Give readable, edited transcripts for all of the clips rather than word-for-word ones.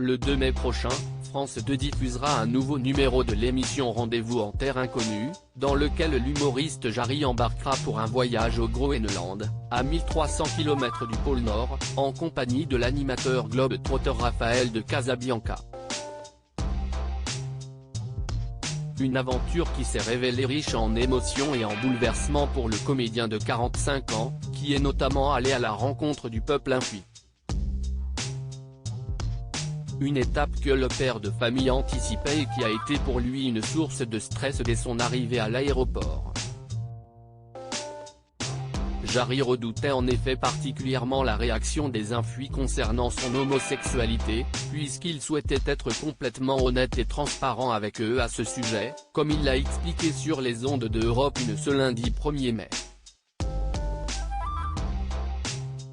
Le 2 mai prochain, France 2 diffusera un nouveau numéro de l'émission Rendez-vous en Terre Inconnue, dans lequel l'humoriste Jarry embarquera pour un voyage au Groenland, à 1300 km du pôle Nord, en compagnie de l'animateur globe-trotter Raphaël de Casabianca. Une aventure qui s'est révélée riche en émotions et en bouleversements pour le comédien de 45 ans, qui est notamment allé à la rencontre du peuple infui. Une étape que le père de famille anticipait et qui a été pour lui une source de stress dès son arrivée à l'aéroport. Jarry redoutait en effet particulièrement la réaction des infuis concernant son homosexualité, puisqu'il souhaitait être complètement honnête et transparent avec eux à ce sujet, comme il l'a expliqué sur les ondes de Europe 1 ce lundi 1er mai.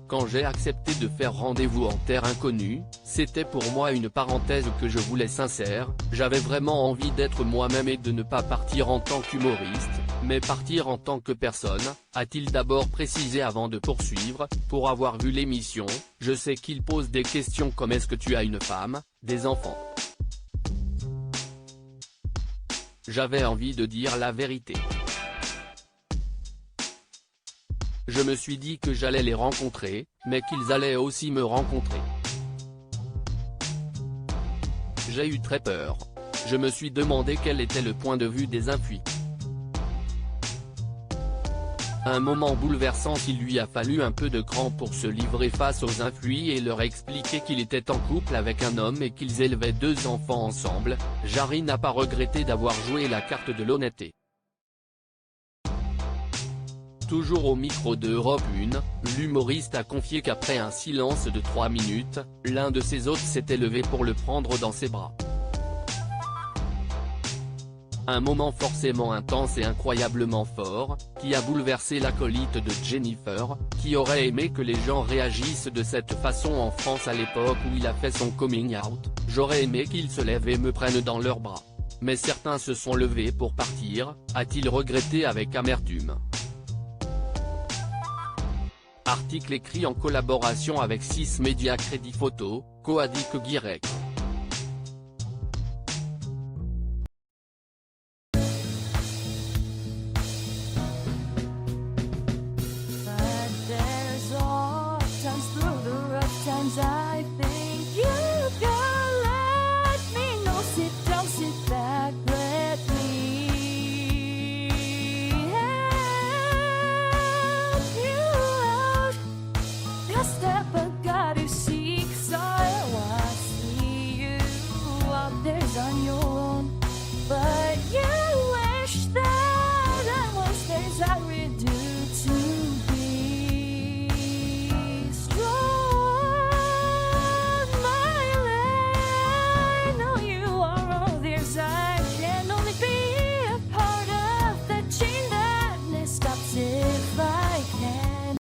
Quand j'ai accepté de faire Rendez-vous en Terre Inconnue, c'était pour moi une parenthèse que je voulais sincère, j'avais vraiment envie d'être moi-même et de ne pas partir en tant qu'humoriste, mais partir en tant que personne, a-t-il d'abord précisé avant de poursuivre. Pour avoir vu l'émission, je sais qu'il pose des questions comme est-ce que tu as une femme, des enfants. J'avais envie de dire la vérité. Je me suis dit que j'allais les rencontrer, mais qu'ils allaient aussi me rencontrer. J'ai eu très peur. Je me suis demandé quel était le point de vue des infuis. Un moment bouleversant. Il lui a fallu un peu de cran pour se livrer face aux infuis et leur expliquer qu'il était en couple avec un homme et qu'ils élevaient 2 enfants ensemble. Jarry n'a pas regretté d'avoir joué la carte de l'honnêteté. Toujours au micro de Europe 1, l'humoriste a confié qu'après un silence de 3 minutes, l'un de ses hôtes s'était levé pour le prendre dans ses bras. Un moment forcément intense et incroyablement fort, qui a bouleversé l'acolyte de Jennifer, qui aurait aimé que les gens réagissent de cette façon en France à l'époque où il a fait son coming out. J'aurais aimé qu'ils se lèvent et me prennent dans leurs bras. Mais certains se sont levés pour partir, a-t-il regretté avec amertume. Article écrit en collaboration avec 6 médias Crédit Photo, Coadic Guirec.